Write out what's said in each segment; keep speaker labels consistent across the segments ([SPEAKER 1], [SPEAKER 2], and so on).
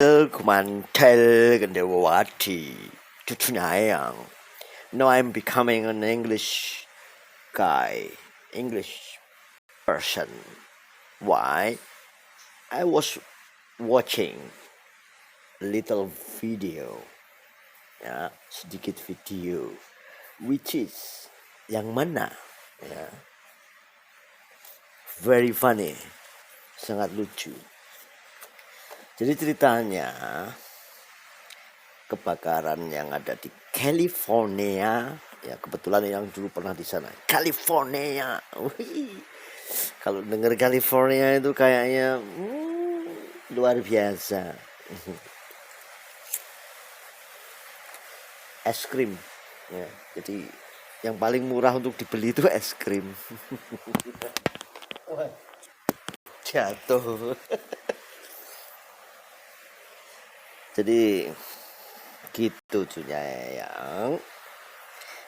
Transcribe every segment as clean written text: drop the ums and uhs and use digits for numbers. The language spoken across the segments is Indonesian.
[SPEAKER 1] Kumantel Gandewati Tutunayang. Now I'm becoming an English guy, English person. Why? I was watching little video, ya, sedikit video, which is yang mana, ya, very funny, sangat lucu. Jadi ceritanya kebakaran yang ada di California, ya kebetulan yang dulu pernah di sana. California, wih. Kalau dengar California itu kayaknya luar biasa. Es krim, ya. Jadi yang paling murah untuk dibeli itu es krim. Jatuh. Jadi gitu cuy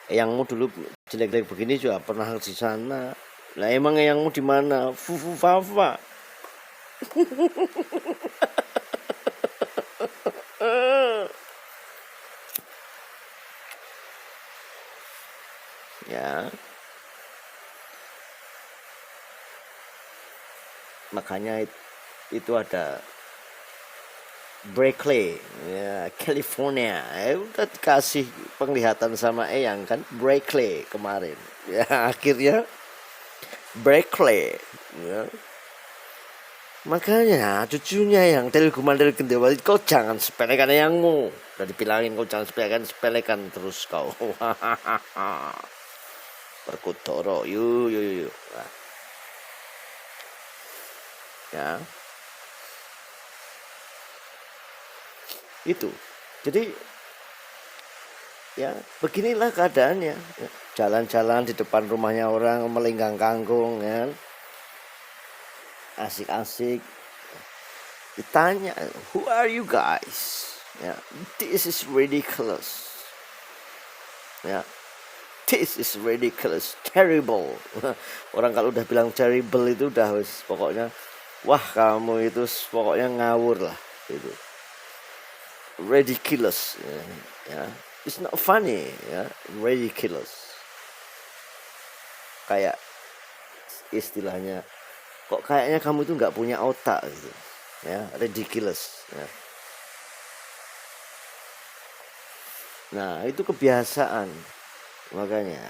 [SPEAKER 1] Eyangmu dulu jelek-jelek begini juga pernah di sana. Lah emang eyangmu di mana? Fufu Fafa. Ya. Makanya itu ada Berkeley, ya, California. Udah dikasih penglihatan sama Eyang kan, Berkeley kemarin. Ya akhirnya Berkeley. Ya. Makanya cucunya yang Telguman Gendewati, kau jangan sepelekan Eyangmu. Udah dibilangin kau jangan sepelekan terus kau. Perkutoro, yuk. Nah. Ya. Itu jadi ya beginilah keadaannya, ya. Jalan-jalan di depan rumahnya orang melenggang kangkung kan, asik-asik, ditanya who are you guys, ya, this is ridiculous, ya, this is ridiculous, terrible. Orang kalau udah bilang terrible itu udah pokoknya wah kamu itu pokoknya ngawur lah gitu. Ridiculous, ya. It's not funny, ya. Ridiculous. Kayak istilahnya, kok kayaknya kamu itu nggak punya otak gitu, ya. Ridiculous, ya. Nah itu kebiasaan, makanya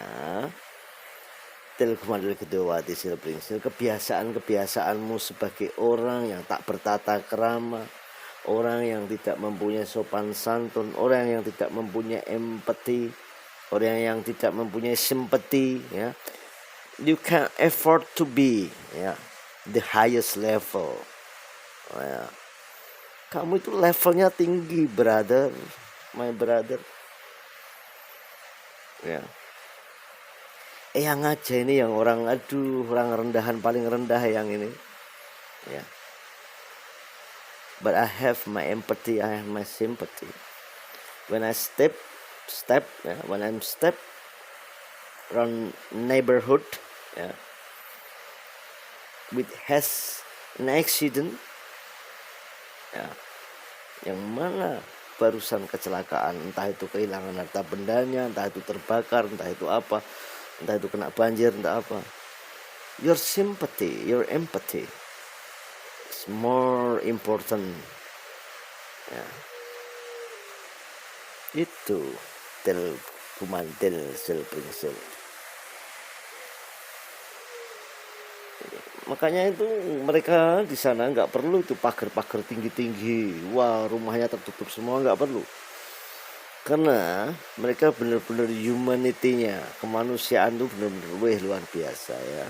[SPEAKER 1] Telguman Gendewati Silpringsil, kebiasaan-kebiasaanmu sebagai orang yang tak bertata krama, orang yang tidak mempunyai sopan santun, orang yang tidak mempunyai empati, orang yang tidak mempunyai simpati, ya. You can afford to be, ya, the highest level. Ya. Kamu itu levelnya tinggi, brother, my brother. Ya. Yang aja ini yang orang rendahan paling rendah yang ini, ya. But I have my empathy, I have my sympathy. When I step, yeah, when I'm step around neighborhood, yeah, with has an accident, ya, yang mana barusan kecelakaan, entah itu kehilangan harta bendanya, entah itu terbakar, entah itu apa, entah itu kena banjir, entah apa. Your sympathy, your empathy more important, ya. Itu Telguman Silpringsil. Makanya itu mereka di sana nggak perlu itu pagar-pagar tinggi-tinggi, wah rumahnya tertutup semua, nggak perlu, karena mereka benar-benar humanity-nya, kemanusiaan itu benar-benar luar biasa, ya.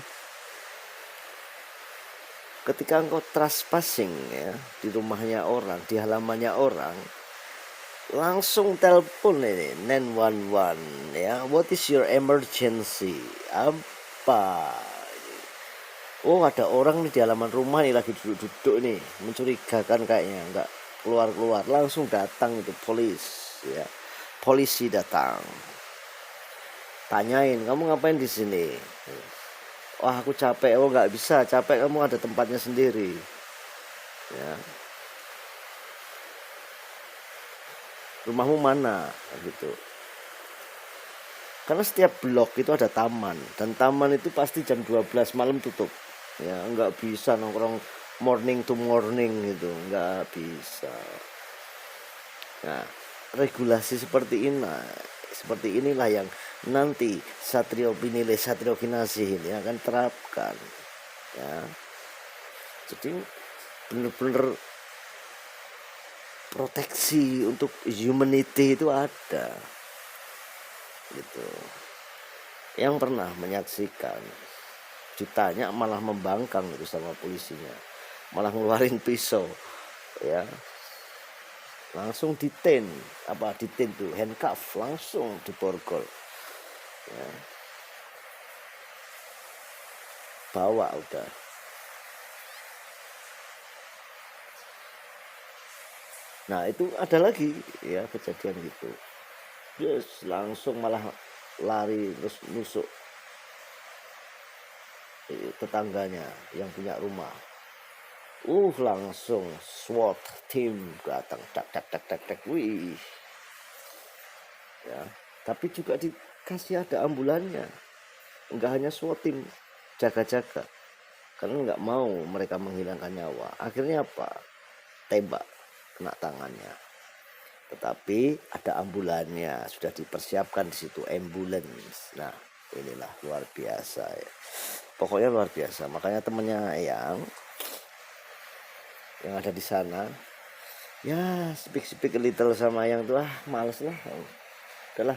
[SPEAKER 1] Ketika engkau trespassing, ya, di rumahnya orang, di halamannya orang, langsung telepon ini 911, ya. What is your emergency? Apa? Oh ada orang nih di halaman rumah nih lagi duduk-duduk nih, mencurigakan kayaknya, nggak keluar-keluar, langsung datang itu ya. Polisi datang, tanyain kamu ngapain di sini. Wah aku capek. Oh nggak bisa, capek kamu ada tempatnya sendiri, ya. rumahmu mana gitu. Karena setiap blok itu ada taman, dan taman itu pasti jam 12 malam tutup. Ya, nggak bisa nongkrong morning to morning gitu, nggak bisa. Nah, regulasi seperti inilah yang nanti Satrio Pinile Satrio Kinasih ini akan terapkan. Ya, jadi benar-benar proteksi untuk humanity itu ada gitu. Yang pernah menyaksikan ditanya malah membangkang itu sama polisinya, malah ngeluarin pisau, ya langsung ditin tuh handcuff, langsung diborgol, ya, bawa udah. Nah itu ada lagi ya kejadian gitu, terus langsung malah lari terus nusuk tetangganya yang punya rumah. Langsung SWAT team datang, tak, wih, ya. Tapi juga dikasih ada ambulannya, nggak hanya SWAT team jaga-jaga, karena nggak mau mereka menghilangkan nyawa. Akhirnya apa? Tembak, kena tangannya. Tetapi ada ambulannya, sudah dipersiapkan di situ ambulans. Nah, inilah luar biasa ya. Pokoknya luar biasa. Makanya temennya yang ada di sana, ya speak a little sama yang tuh, males lah, udahlah.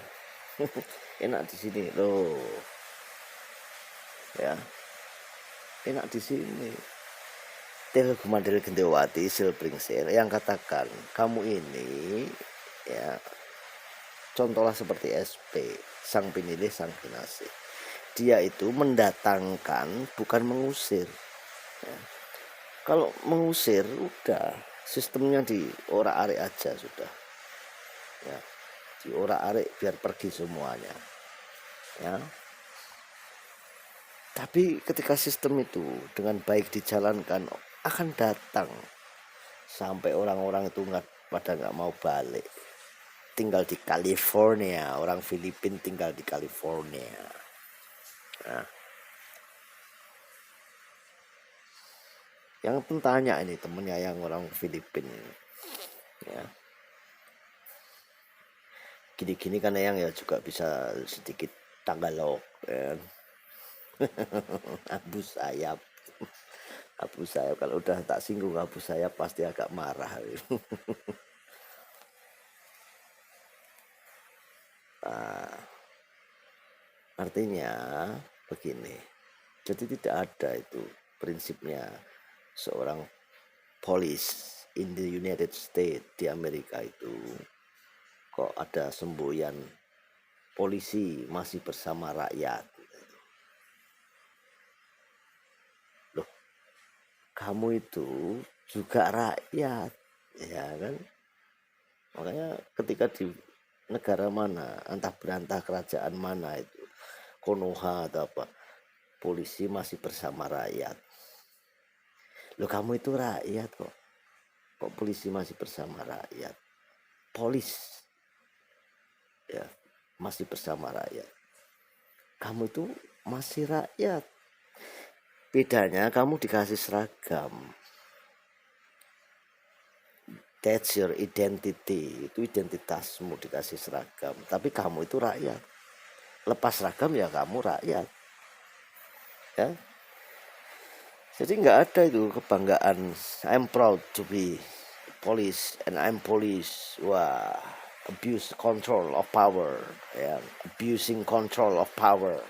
[SPEAKER 1] Enak di sini loh, ya enak di sini. Tel Gumandel Gendewati Silpringsir yang katakan kamu ini ya contohlah seperti SP Sang Pinilih Sang Kinasih. Dia itu mendatangkan bukan mengusir, ya. Kalau mengusir udah sistemnya diorak-arik aja sudah, ya diorak-arik biar pergi semuanya, ya. Tapi ketika sistem itu dengan baik dijalankan akan datang sampai orang-orang itu pada nggak mau balik, tinggal di California, orang Filipina tinggal di California. Nah, yang pun tanya ini temennya yang orang Filipina, ya gini-gini kan yang ya juga bisa sedikit Tagalog, ya. Abu Sayyaf kalau udah tak singgung Abu Sayyaf pasti agak marah. Nah, artinya begini, jadi tidak ada itu prinsipnya seorang police in the United States, di Amerika itu kok ada semboyan polisi masih bersama rakyat. Loh, kamu itu juga rakyat, ya kan? Makanya ketika di negara mana, entah berantah kerajaan mana itu, Konoha atau apa, polisi masih bersama rakyat. Loh, kamu itu rakyat kok polisi masih bersama rakyat? Polis ya masih bersama rakyat. Kamu itu masih rakyat. Bedanya kamu dikasih seragam. That's your identity. Itu identitasmu, dikasih seragam. Tapi kamu itu rakyat. Lepas seragam ya kamu rakyat. Ya. Jadi nggak ada itu kebanggaan. I'm proud to be police and I'm police. Wah, abuse control of power, ya, abusing control of power.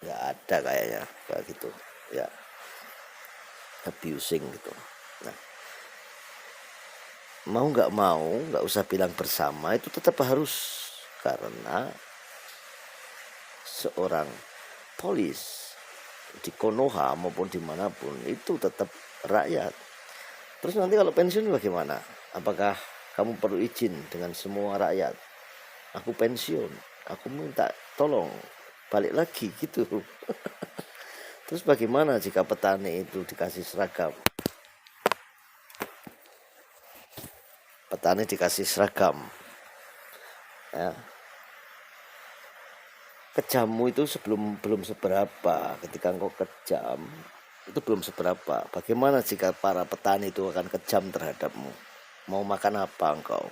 [SPEAKER 1] Nggak ada kayaknya kayak gitu, ya, abusing gitu. Nah, mau nggak usah bilang bersama, itu tetap harus, karena seorang polis di Konoha maupun dimanapun itu tetap rakyat. Terus nanti kalau pensiun bagaimana? Apakah kamu perlu izin dengan semua rakyat? Aku pensiun, aku minta tolong balik lagi gitu. Terus bagaimana jika petani itu dikasih seragam? petani dikasih seragam. Ya. Kejammu itu belum seberapa. Ketika engkau kejam, itu belum seberapa. Bagaimana jika para petani itu akan kejam terhadapmu? Mau makan apa engkau?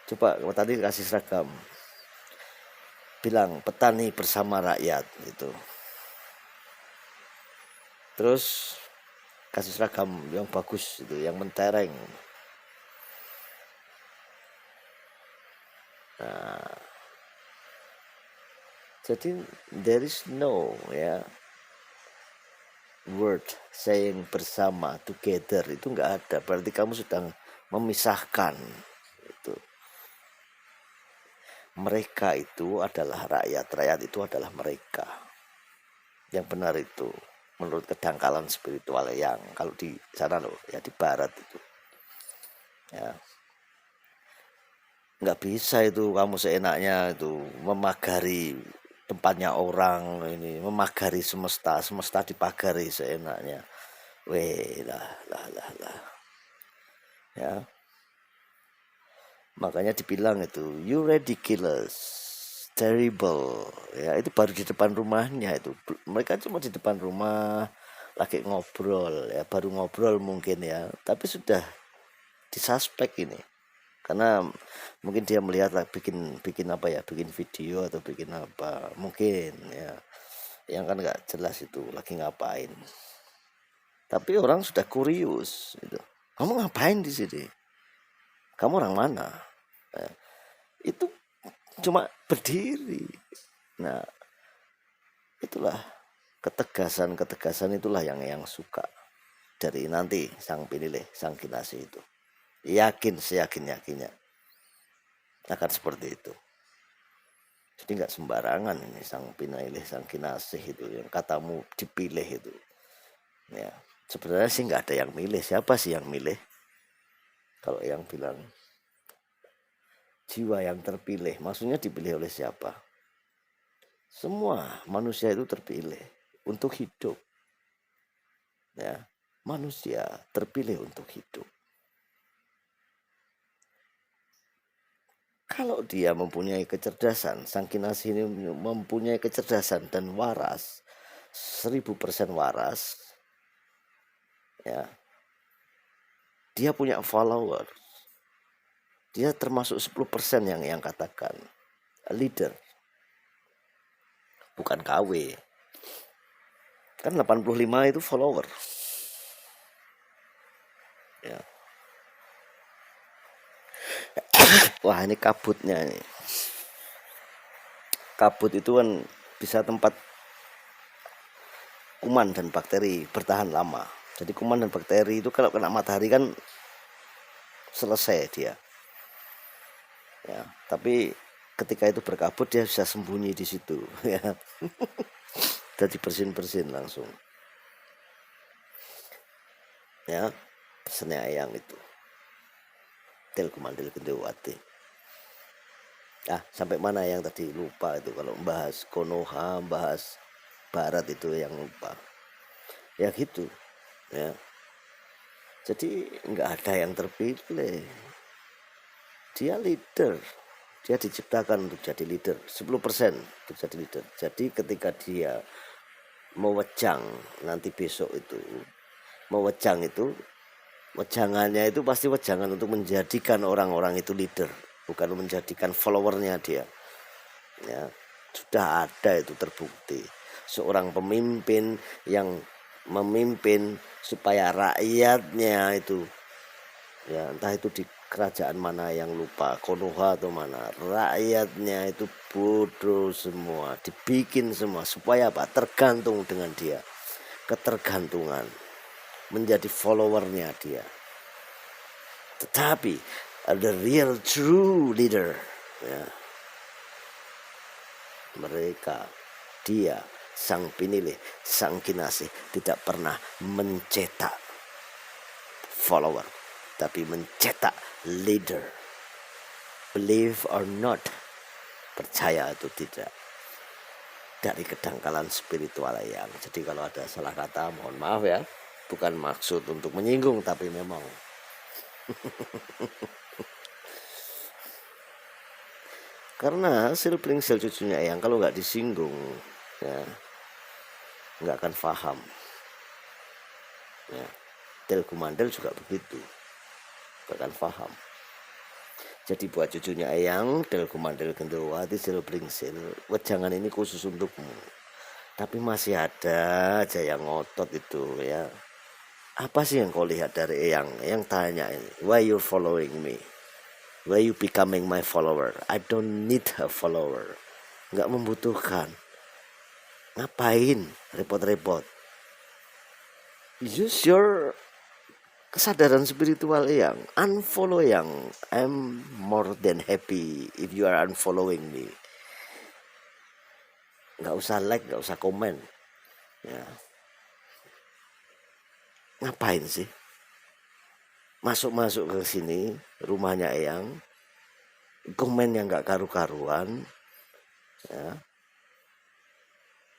[SPEAKER 1] Coba tadi kasih seragam, bilang petani bersama rakyat gitu. Terus kasih seragam yang bagus itu, yang mentereng. Nah, jadi there is no word saying bersama, together, itu nggak ada. Berarti kamu sedang memisahkan itu. Mereka itu adalah rakyat itu adalah mereka. Yang benar itu menurut kedangkalan spiritual yang kalau di sana loh, ya di barat itu. Ya. Nggak bisa itu kamu seenaknya itu memagari tempatnya orang, ini memagari semesta dipagari seenaknya. Weh lah. Ya, makanya dibilang itu you ridiculous, terrible. Ya, itu baru di depan rumahnya itu. Mereka cuma di depan rumah lagi ngobrol, ya baru ngobrol mungkin ya, tapi sudah disuspek ini. Karena mungkin dia melihat lah bikin apa ya, bikin video atau bikin apa mungkin ya, yang kan nggak jelas itu lagi ngapain. Tapi orang sudah kurius itu. Kamu ngapain di sini? Kamu orang mana? Nah, itu cuma berdiri. Nah, itulah ketegasan itulah yang suka dari nanti sang penilih, sang kinasih itu. Yakin seyakin-yakinnya akan seperti itu. Jadi nggak sembarangan ini sang penilih, sang kinasih itu yang katamu dipilih itu. Ya, sebenarnya sih nggak ada yang milih. Siapa sih yang milih? Kalau yang bilang jiwa yang terpilih, maksudnya dipilih oleh siapa? Semua manusia itu terpilih untuk hidup. Ya, manusia terpilih untuk hidup. Kalau dia mempunyai kecerdasan, sang kinasih ini mempunyai kecerdasan dan waras, 1000% waras, ya, dia punya follower, dia termasuk 10% yang katakan leader, bukan KW, kan 85 itu follower, ya. Wah, ini kabutnya nih. Kabut itu kan bisa tempat kuman dan bakteri bertahan lama. Jadi kuman dan bakteri itu kalau kena matahari kan selesai dia. Ya, tapi ketika itu berkabut dia bisa sembunyi di situ, ya. Jadi bersin langsung. Ya, pesannya ayang itu. Kumandil Gendewati. Sampai mana yang tadi lupa itu, kalau bahas Konoha, bahas barat itu yang lupa. Ya gitu. Ya. Jadi nggak ada yang terpilih. Dia leader. Dia diciptakan untuk jadi leader. 10% untuk jadi leader. Jadi ketika dia mewejang nanti besok itu, mewejang itu, wejangannya itu pasti wejangan untuk menjadikan orang-orang itu leader, bukan menjadikan followernya dia. Ya, sudah ada itu terbukti. Seorang pemimpin yang memimpin supaya rakyatnya itu, ya entah itu di kerajaan mana yang lupa, Konoha atau mana, rakyatnya itu bodoh semua, dibikin semua supaya apa? Tergantung dengan dia, ketergantungan, menjadi followernya dia. Tetapi the real true leader, ya, mereka, dia, sang penilih, sang kinasih tidak pernah mencetak follower, tapi mencetak leader. Believe or not, percaya atau tidak, dari kedangkalan spiritual yang. Jadi kalau ada salah kata mohon maaf ya, bukan maksud untuk menyinggung, tapi memang karena Plingsel cucunya Eyang kalau nggak disinggung ya nggak akan paham ya. Telku Mandel juga begitu, nggak akan paham. Jadi buat cucunya Eyang, Telku Mandel Gendrowati, Plingsel, wejangan ini khusus untukmu. Tapi masih ada aja yang ngotot itu ya. Apa sih yang kau lihat dari Eyang? Eyang tanya ini, why you following me? Why you becoming my follower? I don't need a follower. Nggak membutuhkan. Ngapain repot-repot? Use your kesadaran spiritual yang unfollow yang. I'm more than happy if you are unfollowing me. Nggak usah like, nggak usah komen. Ya. Ngapain sih? Masuk-masuk ke sini rumahnya Eyang, komen yang nggak karu-karuan. Ya.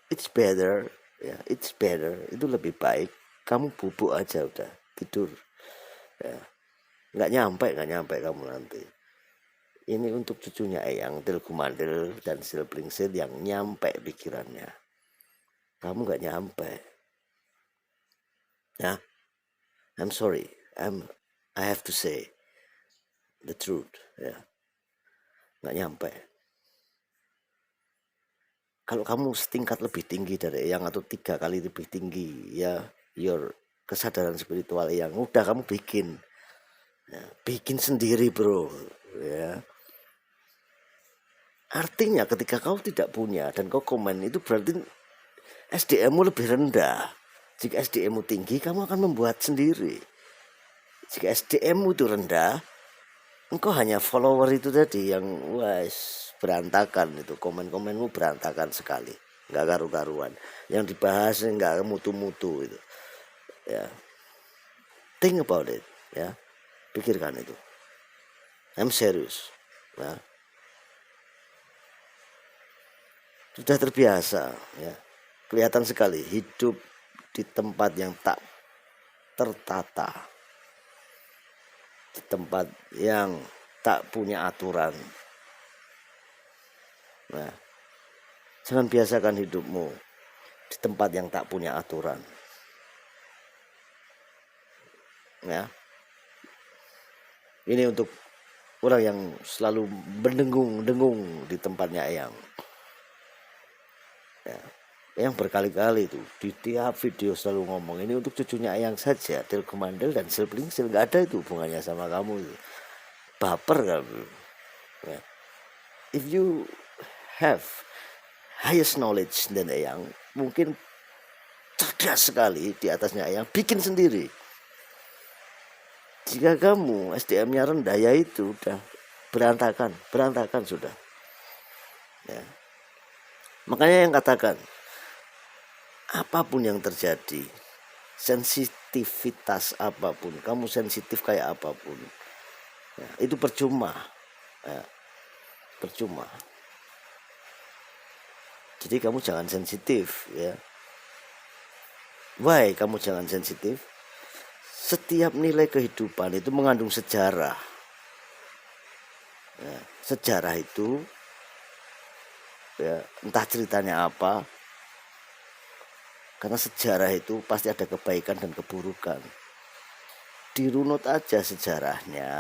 [SPEAKER 1] It's better, ya, it's better. Itu lebih baik. Kamu bubuk aja udah tidur. Ya. Nggak nyampe kamu nanti. Ini untuk cucunya Eyang, Telku Mandel dan Plingsel yang nyampe pikirannya. Kamu nggak nyampe. Ya, I'm sorry. I have to say the truth. Ya, nggak nyampe. Kalau kamu setingkat lebih tinggi dari Eyang atau 3 kali lebih tinggi, ya, your kesadaran spiritual Eyang, udah kamu bikin. Ya, bikin sendiri bro. Ya. Artinya ketika kau tidak punya dan kau komen itu berarti SDM-mu lebih rendah. Jika SDM-mu tinggi, kamu akan membuat sendiri. Jika SDM-mu itu rendah, engkau hanya follower itu tadi yang wes berantakan itu, komen-komenmu berantakan sekali, nggak karu-karuan. Yang dibahas nggak mutu-mutu itu. Ya, think about it, ya, pikirkan itu. I'm serious, ya. Sudah terbiasa, ya. Kelihatan sekali hidup di tempat yang tak tertata, di tempat yang tak punya aturan. Nah, jangan biasakan hidupmu di tempat yang tak punya aturan. Ya, ini untuk orang yang selalu berdengung-dengung di tempatnya Eyang. Ya, yang berkali-kali itu di tiap video selalu ngomong ini untuk cucunya Eyang saja, Telku Mandel dan Plingsel, nggak ada itu hubungannya sama kamu itu. Baper kamu. Ya. If you have highest knowledge than Eyang, mungkin cerdas sekali di atasnya Eyang, bikin sendiri. Jika kamu SDM-nya rendah, ya itu udah berantakan sudah. Ya. Makanya yang katakan, apapun yang terjadi, sensitivitas apapun, kamu sensitif kayak apapun, ya, itu percuma, ya, percuma. Jadi kamu jangan sensitif, ya. Why kamu jangan sensitif? Setiap nilai kehidupan itu mengandung sejarah. Ya, sejarah itu, ya, entah ceritanya apa, karena sejarah itu pasti ada kebaikan dan keburukan. Dirunut aja sejarahnya,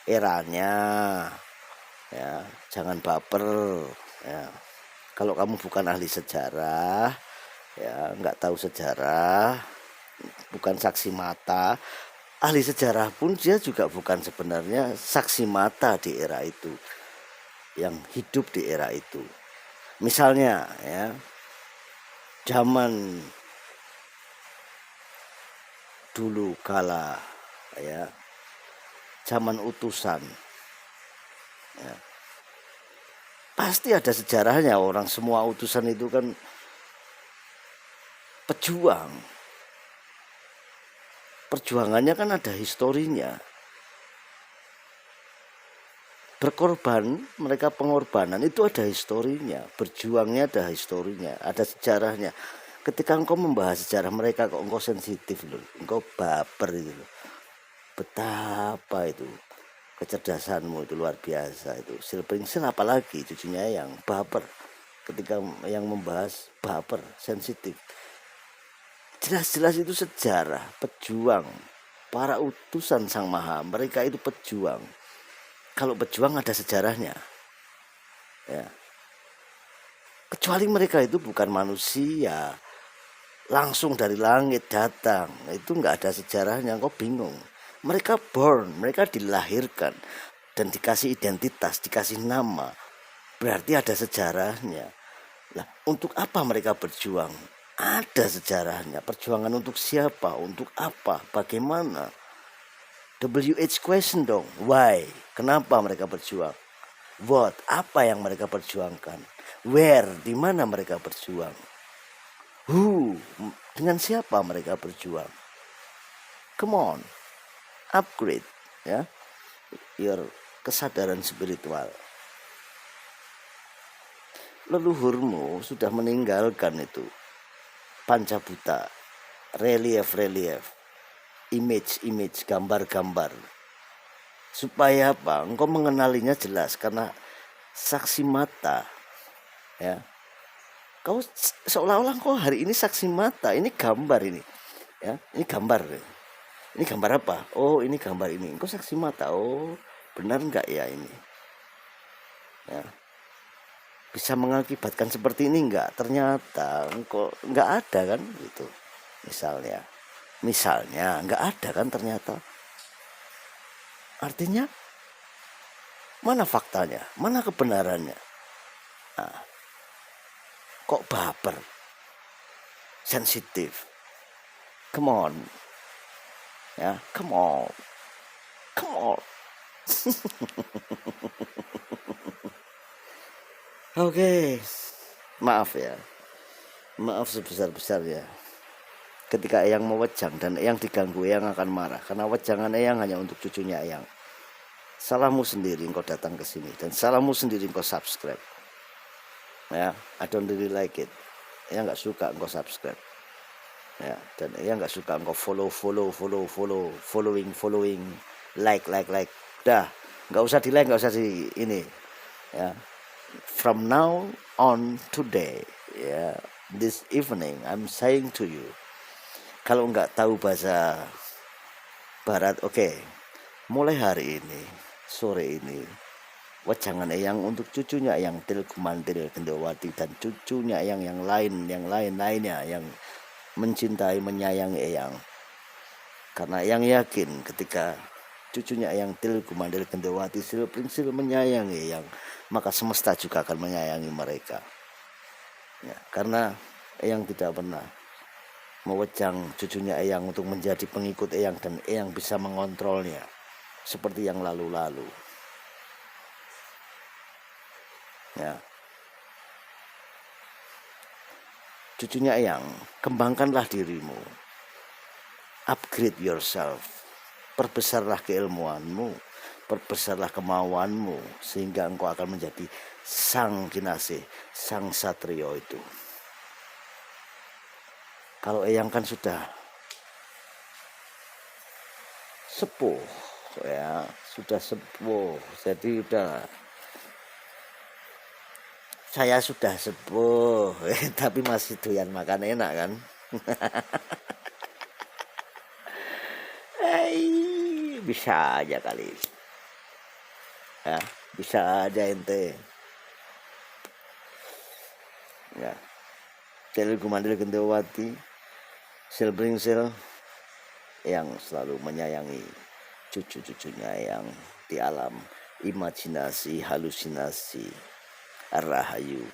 [SPEAKER 1] eranya, ya, jangan baper. Ya. Kalau kamu bukan ahli sejarah, ya, nggak tahu sejarah, bukan saksi mata. Ahli sejarah pun dia juga bukan sebenarnya saksi mata di era itu, yang hidup di era itu. Misalnya, ya, zaman dulu kala, ya, zaman utusan, ya, pasti ada sejarahnya. Orang semua utusan itu kan pejuang, perjuangannya kan ada historinya. Berkorban, mereka pengorbanan itu ada historinya, berjuangnya ada historinya, ada sejarahnya. Ketika engkau membahas sejarah mereka kok engkau sensitif loh, engkau baper itu loh. Betapa itu kecerdasanmu itu luar biasa itu. Silpringsil apalagi cucunya yang baper. Ketika yang membahas baper, sensitif. Jelas-jelas itu sejarah, pejuang, para utusan Sang Maha, mereka itu pejuang. Kalau pejuang ada sejarahnya, ya. Kecuali mereka itu bukan manusia, langsung dari langit datang, itu nggak ada sejarahnya, kok bingung. Mereka born, mereka dilahirkan dan dikasih identitas, dikasih nama, berarti ada sejarahnya. Lah, untuk apa mereka berjuang? Ada sejarahnya. Perjuangan untuk siapa? Untuk apa? Bagaimana? WH question dong. Why? Kenapa mereka berjuang? What? Apa yang mereka perjuangkan? Where? Di mana mereka berjuang? Who? Dengan siapa mereka berjuang? Come on. Upgrade, ya. Your kesadaran spiritual. Leluhurmu sudah meninggalkan itu pancabuta, relief, image, gambar-gambar. Supaya apa? Engkau mengenalinya jelas karena saksi mata, ya. Kau seolah-olah kau hari ini saksi mata, ini gambar ini, ya. Ini gambar. Ini gambar apa? Oh, ini gambar ini. Engkau saksi mata. Oh, benar enggak ya ini? Ya. Bisa mengakibatkan seperti ini enggak? Ternyata engkau enggak ada kan gitu. Misalnya enggak ada kan ternyata. Artinya mana faktanya? Mana kebenarannya? Nah, kok baper? Sensitif. Come on. Ya, come on. Oke, maaf ya, maaf sebesar-besarnya. Ketika Eyang mewejang dan Eyang diganggu, Eyang akan marah karena wejangan Eyang hanya untuk cucunya Eyang. Salahmu sendiri engkau datang ke sini dan salahmu sendiri engkau subscribe. Ya, I don't really like it. Eyang nggak suka engkau subscribe. Ya, dan Eyang nggak suka engkau following, like. Dah, nggak usah di like, nggak usah di ini. Ya. From now on today, ya, this evening, I'm saying to you, kalau nggak tahu bahasa Barat, oke, mulai hari ini, sore ini, wejangan Eyang untuk cucunya yang Tilgumantil Gendowati dan cucunya yang lainnya yang mencintai, menyayangi Eyang. Karena Eyang yakin ketika cucunya yang Tilgumantil Gendowati Silpringsil menyayangi Eyang, maka semesta juga akan menyayangi mereka. Ya, karena Eyang tidak pernah mewejang cucunya Eyang untuk menjadi pengikut Eyang dan Eyang bisa mengontrolnya seperti yang lalu-lalu. Ya. Cucunya Eyang, kembangkanlah dirimu. Upgrade yourself. Perbesarlah keilmuanmu, perbesarlah kemauanmu, sehingga engkau akan menjadi sang kinasih, sang satrio itu. Kalau Eyang kan sudah sepuh, ya, sudah sepuh, jadi udah. Saya sudah sepuh, tapi masih doyan makan enak kan. Bisa aja kali, ya, bisa aja ente, ya. Tilgumantil Gendowati Silpringsil yang selalu menyayangi cucu-cucunya yang di alam imajinasi, halusinasi. Rahayu.